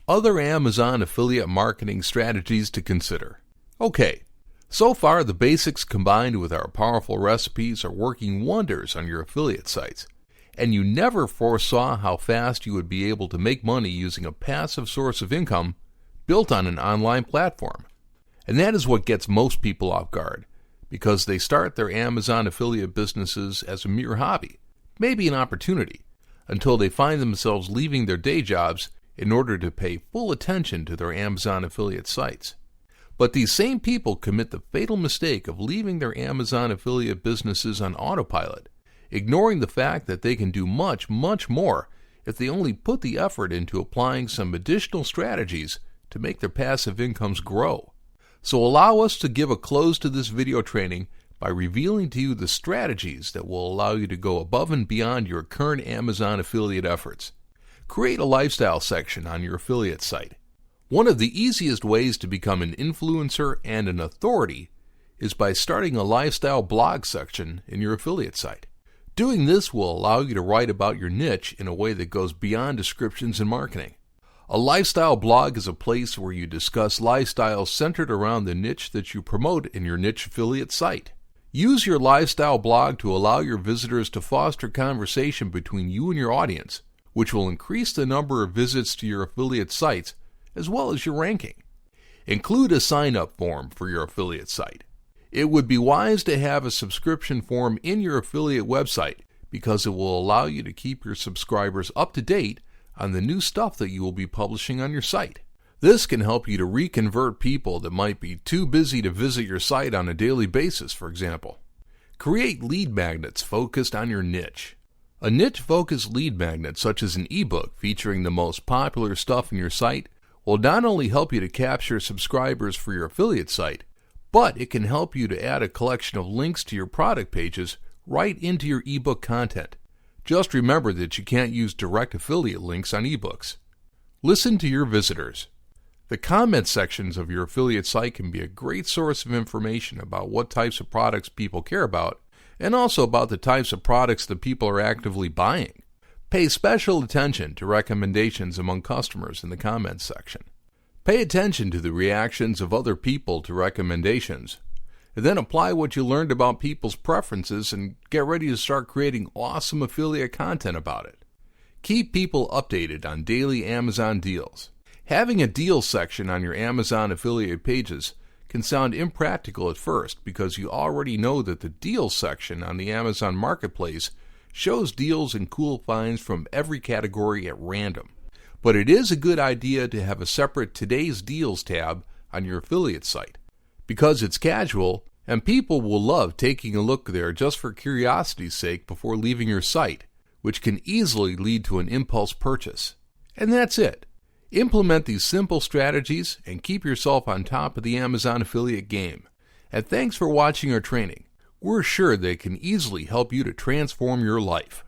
Other Amazon affiliate marketing strategies to consider. Okay, so far the basics combined with our powerful recipes are working wonders on your affiliate sites, and you never foresaw how fast you would be able to make money using a passive source of income built on an online platform. And that is what gets most people off guard, because they start their Amazon affiliate businesses as a mere hobby, maybe an opportunity, until they find themselves leaving their day jobs in order to pay full attention to their Amazon affiliate sites. But these same people commit the fatal mistake of leaving their Amazon affiliate businesses on autopilot, ignoring the fact that they can do much, much more if they only put the effort into applying some additional strategies to make their passive incomes grow. So allow us to give a close to this video training by revealing to you the strategies that will allow you to go above and beyond your current Amazon affiliate efforts. Create a lifestyle section on your affiliate site. One of the easiest ways to become an influencer and an authority is by starting a lifestyle blog section in your affiliate site. Doing this will allow you to write about your niche in a way that goes beyond descriptions and marketing. A lifestyle blog is a place where you discuss lifestyles centered around the niche that you promote in your niche affiliate site. Use your lifestyle blog to allow your visitors to foster conversation between you and your audience, which will increase the number of visits to your affiliate sites as well as your ranking. Include a sign-up form for your affiliate site. It would be wise to have a subscription form in your affiliate website because it will allow you to keep your subscribers up to date on the new stuff that you will be publishing on your site. This can help you to reconvert people that might be too busy to visit your site on a daily basis, for example. Create lead magnets focused on your niche. A niche-focused lead magnet, such as an ebook featuring the most popular stuff in your site, will not only help you to capture subscribers for your affiliate site, but it can help you to add a collection of links to your product pages right into your ebook content. Just remember that you can't use direct affiliate links on ebooks. Listen to your visitors. The comment sections of your affiliate site can be a great source of information about what types of products people care about, and also about the types of products that people are actively buying. Pay special attention to recommendations among customers in the comments section. Pay attention to the reactions of other people to recommendations, and then apply what you learned about people's preferences and get ready to start creating awesome affiliate content about it. Keep people updated on daily Amazon deals. Having a deals section on your Amazon affiliate pages can sound impractical at first because you already know that the deals section on the Amazon Marketplace shows deals and cool finds from every category at random. But it is a good idea to have a separate Today's Deals tab on your affiliate site because it's casual and people will love taking a look there just for curiosity's sake before leaving your site, which can easily lead to an impulse purchase. And that's it. Implement these simple strategies and keep yourself on top of the Amazon affiliate game. And thanks for watching our training. We're sure they can easily help you to transform your life.